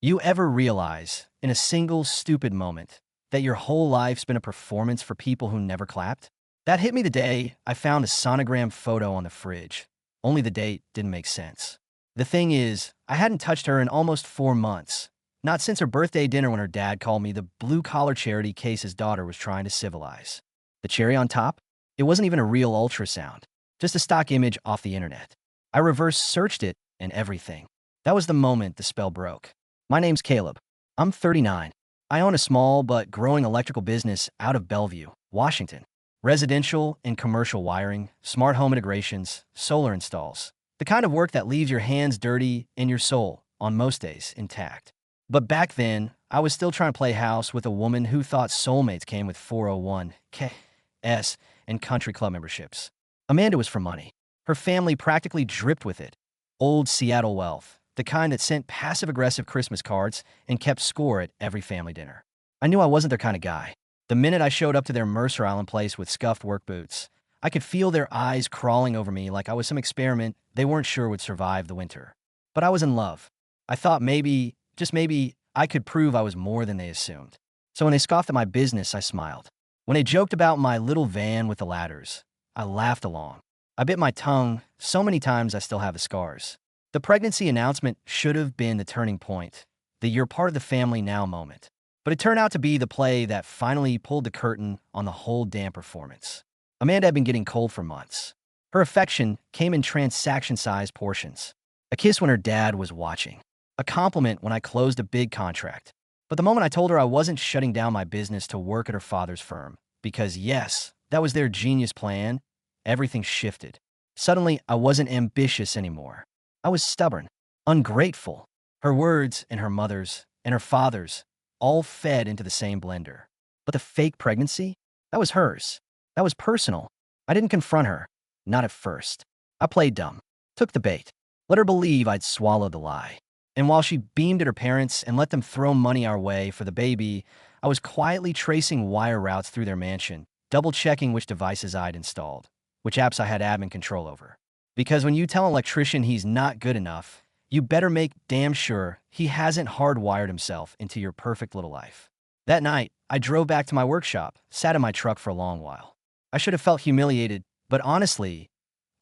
You ever realize, in a single stupid moment, that your whole life's been a performance for people who never clapped? That hit me the day I found a sonogram photo on the fridge. Only the date didn't make sense. The thing is, I hadn't touched her in almost 4 months. Not since her birthday dinner when her dad called me the blue-collar charity case his daughter was trying to civilize. The cherry on top? It wasn't even a real ultrasound. Just a stock image off the internet. I reverse searched it and everything. That was the moment the spell broke. My name's Caleb. I'm 39. I own a small but growing electrical business out of Bellevue, Washington. Residential and commercial wiring, smart home integrations, solar installs. The kind of work that leaves your hands dirty and your soul, on most days, intact. But back then, I was still trying to play house with a woman who thought soulmates came with 401(k)s and country club memberships. Amanda was for money. Her family practically dripped with it. Old Seattle wealth, the kind that sent passive-aggressive Christmas cards and kept score at every family dinner. I knew I wasn't their kind of guy. The minute I showed up to their Mercer Island place with scuffed work boots, I could feel their eyes crawling over me like I was some experiment they weren't sure would survive the winter. But I was in love. I thought maybe, just maybe, I could prove I was more than they assumed. So when they scoffed at my business, I smiled. When they joked about my little van with the ladders, I laughed along. I bit my tongue so many times I still have the scars. The pregnancy announcement should have been the turning point, the "you're part of the family now" moment. But it turned out to be the play that finally pulled the curtain on the whole damn performance. Amanda had been getting cold for months. Her affection came in transaction-sized portions. A kiss when her dad was watching. A compliment when I closed a big contract. But the moment I told her I wasn't shutting down my business to work at her father's firm, because yes, that was their genius plan, everything shifted. Suddenly, I wasn't ambitious anymore. I was stubborn, ungrateful. Her words and her mother's and her father's all fed into the same blender. But the fake pregnancy? That was hers. That was personal. I didn't confront her. Not at first. I played dumb. Took the bait. Let her believe I'd swallowed the lie. And while she beamed at her parents and let them throw money our way for the baby, I was quietly tracing wire routes through their mansion, double-checking which devices I'd installed, which apps I had admin control over. Because when you tell an electrician he's not good enough, you better make damn sure he hasn't hardwired himself into your perfect little life. That night, I drove back to my workshop, sat in my truck for a long while. I should have felt humiliated, but honestly,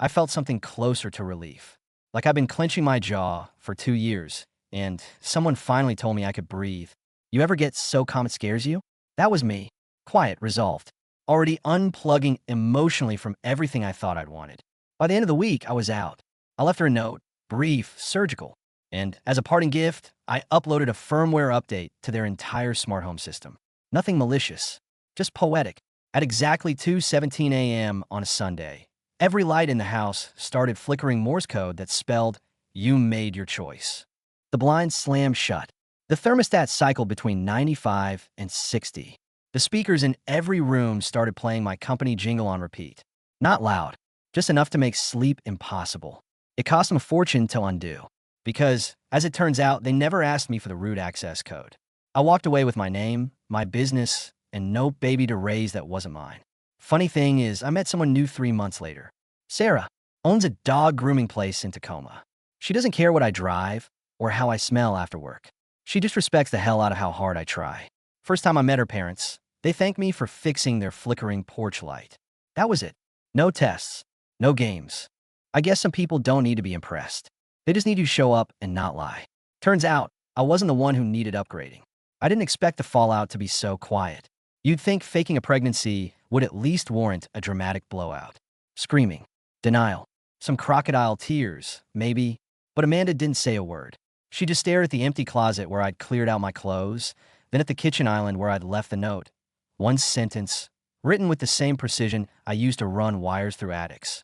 I felt something closer to relief. Like I'd been clenching my jaw for 2 years, and someone finally told me I could breathe. You ever get so calm it scares you? That was me. Quiet, resolved. Already unplugging emotionally from everything I thought I'd wanted. By the end of the week, I was out. I left her a note. Brief, surgical. And as a parting gift, I uploaded a firmware update to their entire smart home system. Nothing malicious, just poetic. At exactly 2:17 a.m. on a Sunday, every light in the house started flickering Morse code that spelled, "You made your choice." The blinds slammed shut. The thermostat cycled between 95 and 60. The speakers in every room started playing my company jingle on repeat. Not loud, just enough to make sleep impossible. It cost them a fortune to undo, because, as it turns out, they never asked me for the root access code. I walked away with my name, my business, and no baby to raise that wasn't mine. Funny thing is, I met someone new 3 months later. Sarah owns a dog grooming place in Tacoma. She doesn't care what I drive or how I smell after work. She just respects the hell out of how hard I try. First time I met her parents, they thanked me for fixing their flickering porch light. That was it. No tests, no games. I guess some people don't need to be impressed. They just need you to show up and not lie. Turns out, I wasn't the one who needed upgrading. I didn't expect the fallout to be so quiet. You'd think faking a pregnancy would at least warrant a dramatic blowout. Screaming, denial, some crocodile tears, maybe, but Amanda didn't say a word. She just stared at the empty closet where I'd cleared out my clothes, then at the kitchen island where I'd left the note. One sentence, written with the same precision I used to run wires through attics.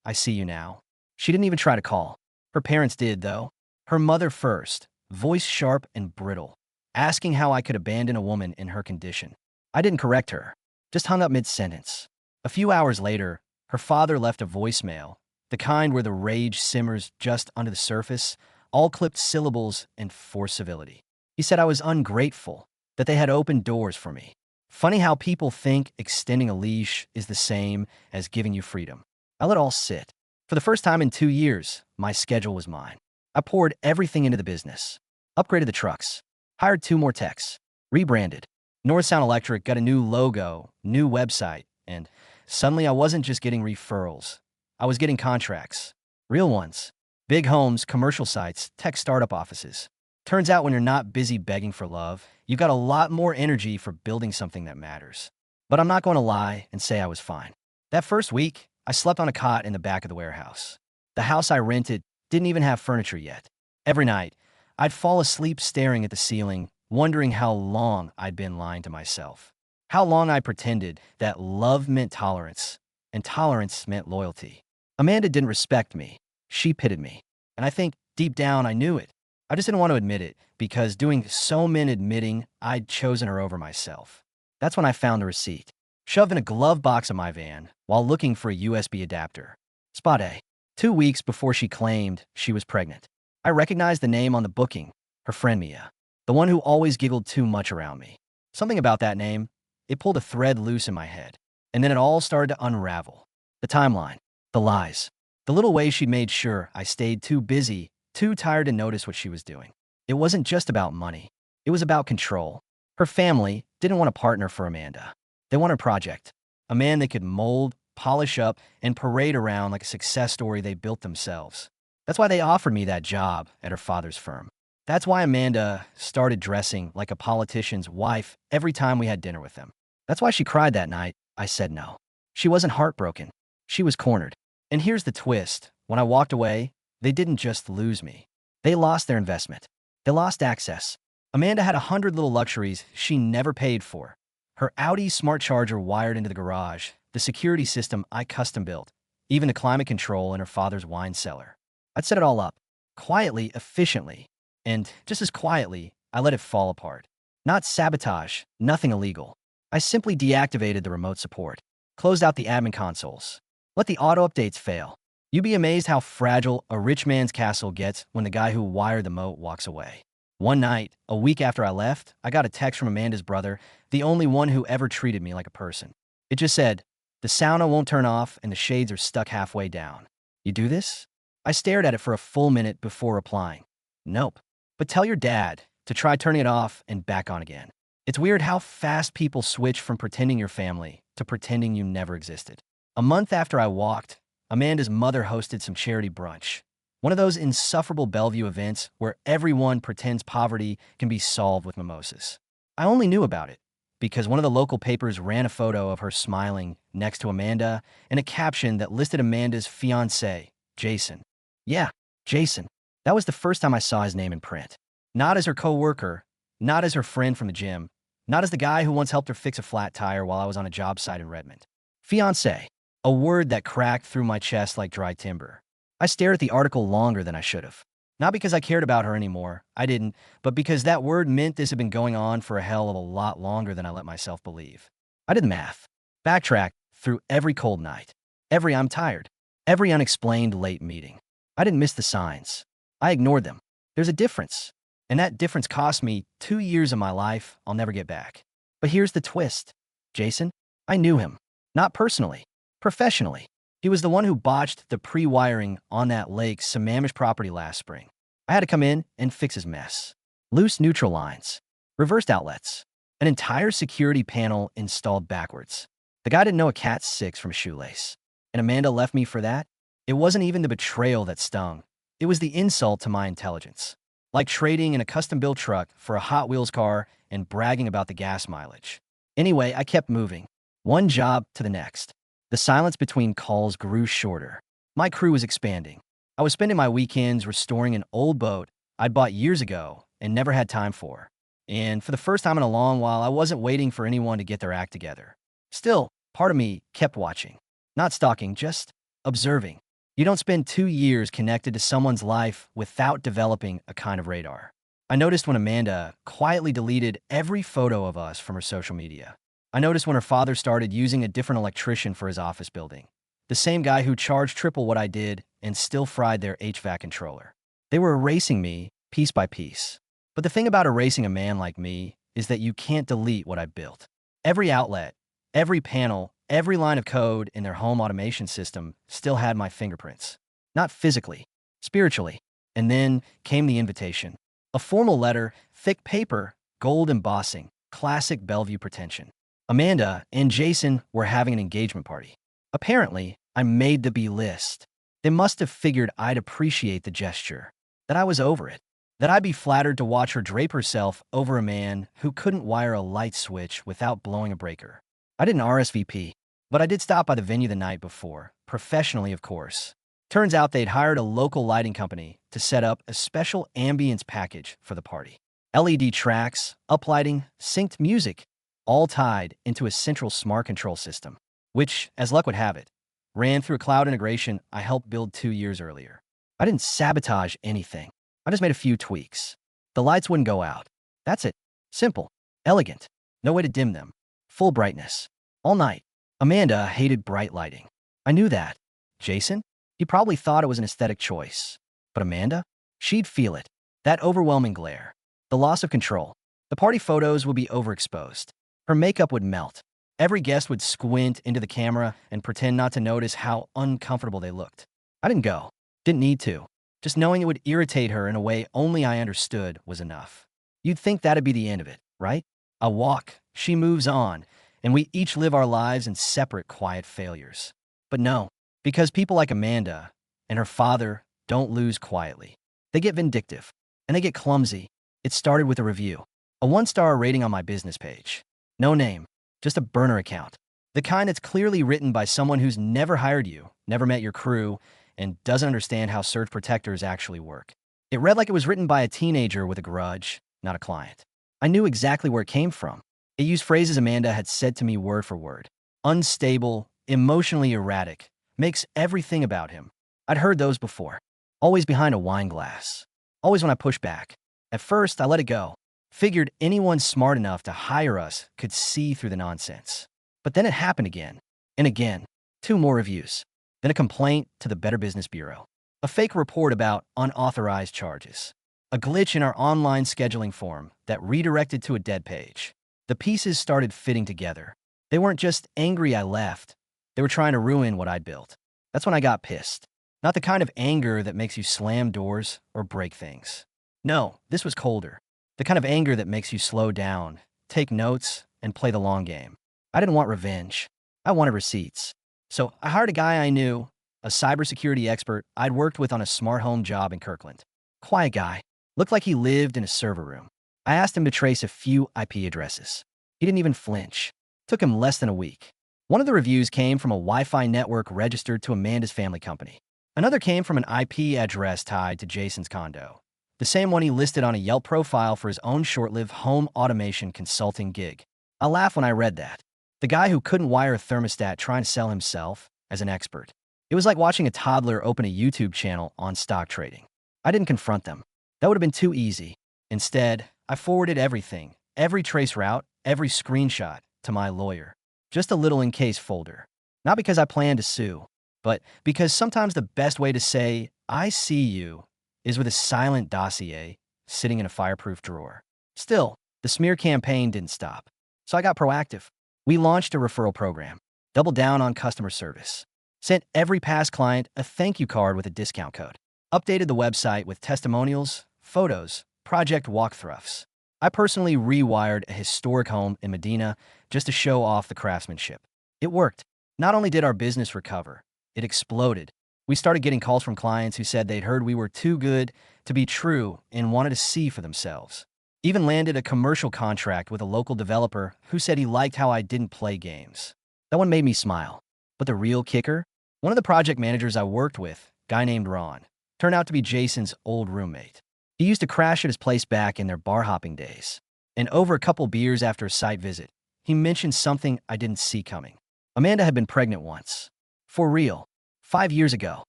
I see you now. She didn't even try to call. Her parents did, though. Her mother first, voice sharp and brittle, asking how I could abandon a woman in her condition. I didn't correct her, just hung up mid-sentence. A few hours later, her father left a voicemail, the kind where the rage simmers just under the surface, all clipped syllables and forced civility. He said I was ungrateful, that they had opened doors for me. Funny how people think extending a leash is the same as giving you freedom. I let it all sit. For the first time in 2 years, my schedule was mine. I poured everything into the business. Upgraded the trucks. Hired 2 more techs. Rebranded. North Sound Electric got a new logo, new website, and suddenly I wasn't just getting referrals. I was getting contracts. Real ones. Big homes, commercial sites, tech startup offices. Turns out when you're not busy begging for love, you've got a lot more energy for building something that matters. But I'm not going to lie and say I was fine. That first week, I slept on a cot in the back of the warehouse. The house I rented didn't even have furniture yet. Every night, I'd fall asleep staring at the ceiling, wondering how long I'd been lying to myself. How long I pretended that love meant tolerance, and tolerance meant loyalty. Amanda didn't respect me. She pitted me. And I think, deep down, I knew it. I just didn't want to admit it, because doing so meant admitting I'd chosen her over myself. That's when I found the receipt, shoved in a glove box of my van, while looking for a USB adapter. Spot A. 2 weeks before she claimed she was pregnant. I recognized the name on the booking, her friend Mia, the one who always giggled too much around me. Something about that name, it pulled a thread loose in my head. And then it all started to unravel. The timeline, the lies, the little ways she'd made sure I stayed too busy, too tired to notice what she was doing. It wasn't just about money. It was about control. Her family didn't want a partner for Amanda. They wanted a project, a man they could mold, polish up, and parade around like a success story they built themselves. That's why they offered me that job at her father's firm. That's why Amanda started dressing like a politician's wife every time we had dinner with them. That's why she cried that night I said no. She wasn't heartbroken. She was cornered. And here's the twist. When I walked away, they didn't just lose me. They lost their investment. They lost access. Amanda had 100 little luxuries she never paid for. Her Audi smart charger wired into the garage, the security system I custom built, even the climate control in her father's wine cellar. I'd set it all up, quietly, efficiently, and just as quietly, I let it fall apart. Not sabotage, nothing illegal. I simply deactivated the remote support, closed out the admin consoles, let the auto updates fail. You'd be amazed how fragile a rich man's castle gets when the guy who wired the moat walks away. One night, a week after I left, I got a text from Amanda's brother, the only one who ever treated me like a person. It just said, "The sauna won't turn off and the shades are stuck halfway down. You do this?" I stared at it for a full minute before replying. Nope. But tell your dad to try turning it off and back on again. It's weird how fast people switch from pretending you're family to pretending you never existed. A month after I walked, Amanda's mother hosted some charity brunch. One of those insufferable Bellevue events where everyone pretends poverty can be solved with mimosas. I only knew about it because one of the local papers ran a photo of her smiling next to Amanda and a caption that listed Amanda's fiancé, Jason. Yeah, Jason. That was the first time I saw his name in print. Not as her co-worker, not as her friend from the gym, not as the guy who once helped her fix a flat tire while I was on a job site in Redmond. Fiancé, a word that cracked through my chest like dry timber. I stared at the article longer than I should have. Not because I cared about her anymore, I didn't, but because that word meant this had been going on for a hell of a lot longer than I let myself believe. I did the math, backtracked through every cold night, every I'm tired, every unexplained late meeting. I didn't miss the signs. I ignored them. There's a difference. And that difference cost me 2 years of my life I'll never get back. But here's the twist. Jason, I knew him. Not personally, professionally. He was the one who botched the pre-wiring on that lake's Sammamish property last spring. I had to come in and fix his mess. Loose neutral lines, reversed outlets, an entire security panel installed backwards. The guy didn't know a cat's 6 from a shoelace. And Amanda left me for that? It wasn't even the betrayal that stung. It was the insult to my intelligence. Like trading in a custom-built truck for a Hot Wheels car and bragging about the gas mileage. Anyway, I kept moving, one job to the next. The silence between calls grew shorter. My crew was expanding. I was spending my weekends restoring an old boat I'd bought years ago and never had time for. And for the first time in a long while, I wasn't waiting for anyone to get their act together. Still, part of me kept watching. Not stalking, just observing. You don't spend 2 years connected to someone's life without developing a kind of radar. I noticed when Amanda quietly deleted every photo of us from her social media. I noticed when her father started using a different electrician for his office building. The same guy who charged triple what I did and still fried their HVAC controller. They were erasing me piece by piece. But the thing about erasing a man like me is that you can't delete what I built. Every outlet, every panel, every line of code in their home automation system still had my fingerprints. Not physically, spiritually. And then came the invitation. A formal letter, thick paper, gold embossing, classic Bellevue pretension. Amanda and Jason were having an engagement party. Apparently, I made the B list. They must have figured I'd appreciate the gesture, that I was over it, that I'd be flattered to watch her drape herself over a man who couldn't wire a light switch without blowing a breaker. I didn't RSVP, but I did stop by the venue the night before, professionally of course. Turns out they'd hired a local lighting company to set up a special ambience package for the party. LED tracks, uplighting, synced music, all tied into a central smart control system, which, as luck would have it, ran through a cloud integration I helped build 2 years earlier. I didn't sabotage anything. I just made a few tweaks. The lights wouldn't go out. That's it. Simple. Elegant. No way to dim them. Full brightness. All night. Amanda hated bright lighting. I knew that. Jason? He probably thought it was an aesthetic choice. But Amanda? She'd feel it. That overwhelming glare. The loss of control. The party photos would be overexposed. Her makeup would melt. Every guest would squint into the camera and pretend not to notice how uncomfortable they looked. I didn't go. Didn't need to. Just knowing it would irritate her in a way only I understood was enough. You'd think that'd be the end of it, right? I walk, she moves on, and we each live our lives in separate quiet failures. But no, because people like Amanda and her father don't lose quietly. They get vindictive, and they get clumsy. It started with a review. A 1-star rating on my business page. No name. Just a burner account. The kind that's clearly written by someone who's never hired you, never met your crew, and doesn't understand how surge protectors actually work. It read like it was written by a teenager with a grudge, not a client. I knew exactly where it came from. It used phrases Amanda had said to me word for word. Unstable, emotionally erratic, makes everything about him. I'd heard those before. Always behind a wine glass. Always when I pushed back. At first, I let it go. Figured anyone smart enough to hire us could see through the nonsense. But then it happened again, and again. 2 more reviews. Then a complaint to the Better Business Bureau. A fake report about unauthorized charges. A glitch in our online scheduling form that redirected to a dead page. The pieces started fitting together. They weren't just angry I left. They were trying to ruin what I'd built. That's when I got pissed. Not the kind of anger that makes you slam doors or break things. No, this was colder. The kind of anger that makes you slow down, take notes, and play the long game. I didn't want revenge. I wanted receipts. So I hired a guy I knew, a cybersecurity expert I'd worked with on a smart home job in Kirkland. Quiet guy. Looked like he lived in a server room. I asked him to trace a few IP addresses. He didn't even flinch. Took him less than a week. One of the reviews came from a Wi-Fi network registered to Amanda's family company. Another came from an IP address tied to Jason's condo. The same one he listed on a Yelp profile for his own short-lived home automation consulting gig. I laughed when I read that. The guy who couldn't wire a thermostat trying to sell himself as an expert. It was like watching a toddler open a YouTube channel on stock trading. I didn't confront them. That would have been too easy. Instead, I forwarded everything, every trace route, every screenshot, to my lawyer. Just a little in-case folder. Not because I planned to sue, but because sometimes the best way to say, I see you, is with a silent dossier sitting in a fireproof drawer. Still, the smear campaign didn't stop. So I got proactive. We launched a referral program, doubled down on customer service, sent every past client a thank you card with a discount code, updated the website with testimonials, photos, project walkthroughs. I personally rewired a historic home in Medina just to show off the craftsmanship. It worked. Not only did our business recover, it exploded. We started getting calls from clients who said they'd heard we were too good to be true and wanted to see for themselves. Even landed a commercial contract with a local developer who said he liked how I didn't play games. That one made me smile. But the real kicker? One of the project managers I worked with, a guy named Ron, turned out to be Jason's old roommate. He used to crash at his place back in their bar hopping days. And over a couple beers after a site visit, he mentioned something I didn't see coming. Amanda had been pregnant once. For real. 5 years ago.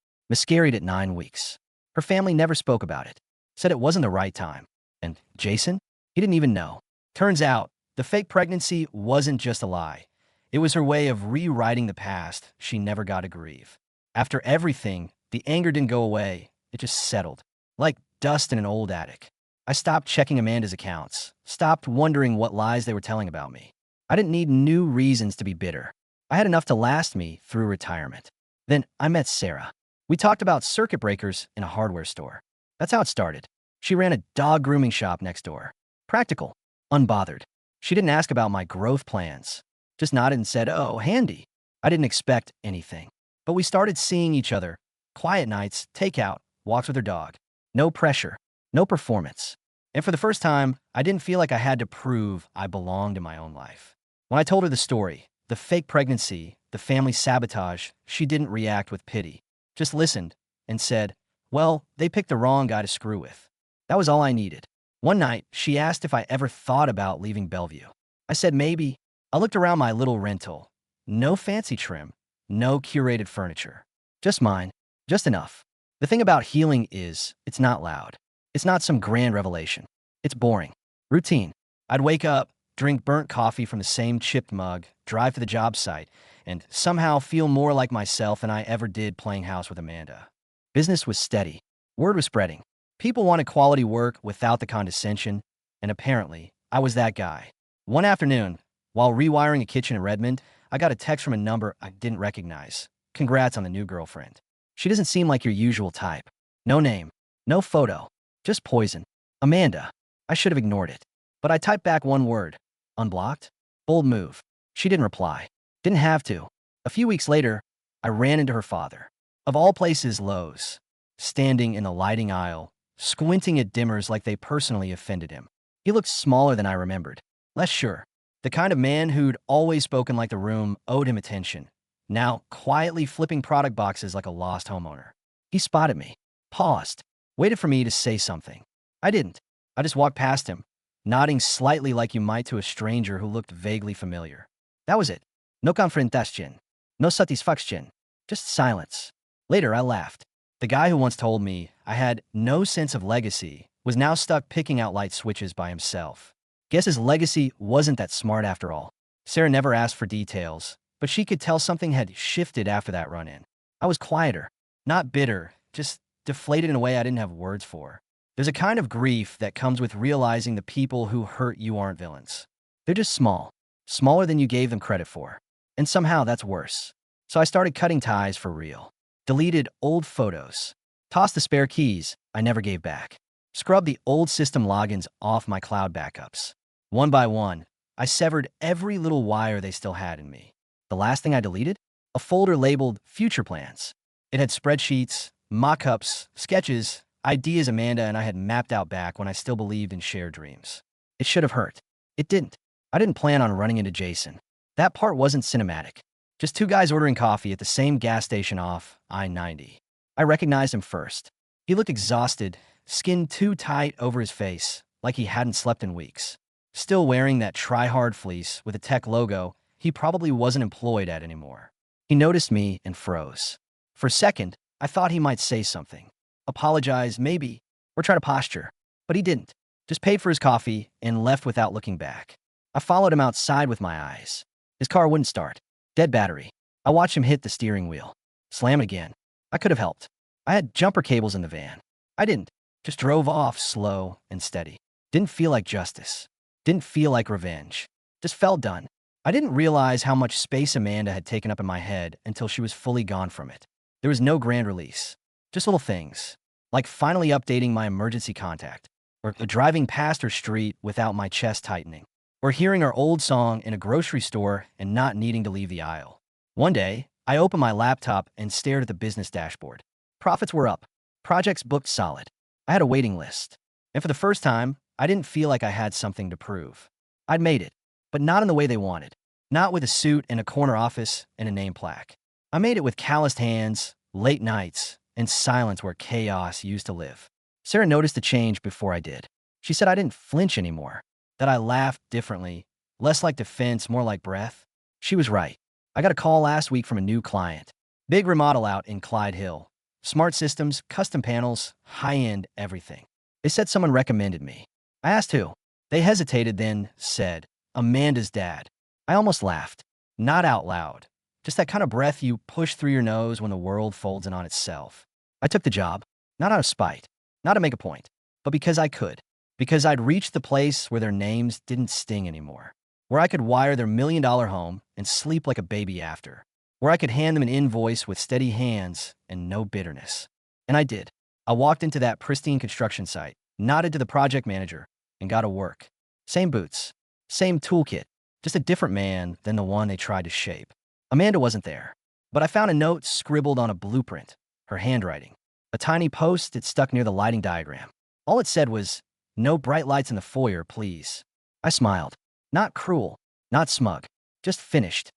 Miscarried at 9 weeks. Her family never spoke about it. Said it wasn't the right time. And Jason? He didn't even know. Turns out, the fake pregnancy wasn't just a lie. It was her way of rewriting the past she never got to grieve. After everything, the anger didn't go away. It just settled. Like dust in an old attic. I stopped checking Amanda's accounts. Stopped wondering what lies they were telling about me. I didn't need new reasons to be bitter. I had enough to last me through retirement. Then I met Sarah. We talked about circuit breakers in a hardware store. That's how it started. She ran a dog grooming shop next door. Practical, unbothered. She didn't ask about my growth plans. Just nodded and said, "Oh, handy." I didn't expect anything. But we started seeing each other. Quiet nights, takeout, walks with her dog. No pressure, no performance. And for the first time, I didn't feel like I had to prove I belonged in my own life. When I told her the story, the fake pregnancy, the family sabotage, she didn't react with pity. Just listened and said, "Well, they picked the wrong guy to screw with." That was all I needed. One night, she asked if I ever thought about leaving Bellevue. I said maybe. I looked around my little rental. No fancy trim, no curated furniture. Just mine, just enough. The thing about healing is, it's not loud. It's not some grand revelation. It's boring. Routine. I'd wake up, drink burnt coffee from the same chipped mug, drive to the job site, and somehow feel more like myself than I ever did playing house with Amanda. Business was steady. Word was spreading. People wanted quality work without the condescension, and apparently, I was that guy. One afternoon, while rewiring a kitchen in Redmond, I got a text from a number I didn't recognize. "Congrats on the new girlfriend. She doesn't seem like your usual type. No name, no photo, just poison. Amanda." I should have ignored it. But I typed back one word. Unblocked? Bold move. She didn't reply. Didn't have to. A few weeks later, I ran into her father. Of all places, Lowe's. Standing in the lighting aisle, squinting at dimmers like they personally offended him. He looked smaller than I remembered. Less sure. The kind of man who'd always spoken like the room owed him attention. Now, quietly flipping product boxes like a lost homeowner. He spotted me. Paused. Waited for me to say something. I didn't. I just walked past him, nodding slightly like you might to a stranger who looked vaguely familiar. That was it. No confrontación. No satisfaction. Just silence. Later, I laughed. The guy who once told me I had no sense of legacy was now stuck picking out light switches by himself. Guess his legacy wasn't that smart after all. Sarah never asked for details, but she could tell something had shifted after that run-in. I was quieter, not bitter, just deflated in a way I didn't have words for. There's a kind of grief that comes with realizing the people who hurt you aren't villains. They're just small, smaller than you gave them credit for. And somehow that's worse. So I started cutting ties for real. Deleted old photos. Tossed the spare keys I never gave back. Scrubbed the old system logins off my cloud backups. One by one, I severed every little wire they still had in me. The last thing I deleted? A folder labeled Future Plans. It had spreadsheets, mock-ups, sketches, ideas Amanda and I had mapped out back when I still believed in shared dreams. It should have hurt. It didn't. I didn't plan on running into Jason. That part wasn't cinematic. Just two guys ordering coffee at the same gas station off I-90. I recognized him first. He looked exhausted, skin too tight over his face, like he hadn't slept in weeks. Still wearing that try-hard fleece with a tech logo he probably wasn't employed at anymore. He noticed me and froze. For a second, I thought he might say something. Apologize, maybe, or try to posture. But he didn't. Just paid for his coffee and left without looking back. I followed him outside with my eyes. His car wouldn't start. Dead battery. I watched him hit the steering wheel. Slam it again. I could have helped. I had jumper cables in the van. I didn't. Just drove off slow and steady. Didn't feel like justice. Didn't feel like revenge. Just felt done. I didn't realize how much space Amanda had taken up in my head until she was fully gone from it. There was no grand release. Just little things. Like finally updating my emergency contact. Or driving past her street without my chest tightening. Or hearing our old song in a grocery store and not needing to leave the aisle. One day, I opened my laptop and stared at the business dashboard. Profits were up. Projects booked solid. I had a waiting list. And for the first time, I didn't feel like I had something to prove. I'd made it, but not in the way they wanted. Not with a suit and a corner office and a name plaque. I made it with calloused hands, late nights, and silence where chaos used to live. Sarah noticed the change before I did. She said I didn't flinch anymore, that I laughed differently, less like defense, more like breath. She was right. I got a call last week from a new client. Big remodel out in Clyde Hill. Smart systems, custom panels, high-end everything. They said someone recommended me. I asked who. They hesitated, then said, Amanda's dad. I almost laughed. Not out loud. Just that kind of breath you push through your nose when the world folds in on itself. I took the job, not out of spite, not to make a point, but because I could. Because I'd reached the place where their names didn't sting anymore. Where I could wire their $1 million home and sleep like a baby after. Where I could hand them an invoice with steady hands and no bitterness. And I did. I walked into that pristine construction site. nodded to the project manager, and got to work. Same boots, same toolkit, just a different man than the one they tried to shape. Amanda wasn't there, but I found a note scribbled on a blueprint, her handwriting. A tiny post-it stuck near the lighting diagram. All it said was, "No bright lights in the foyer, please." I smiled. Not cruel, not smug, just finished.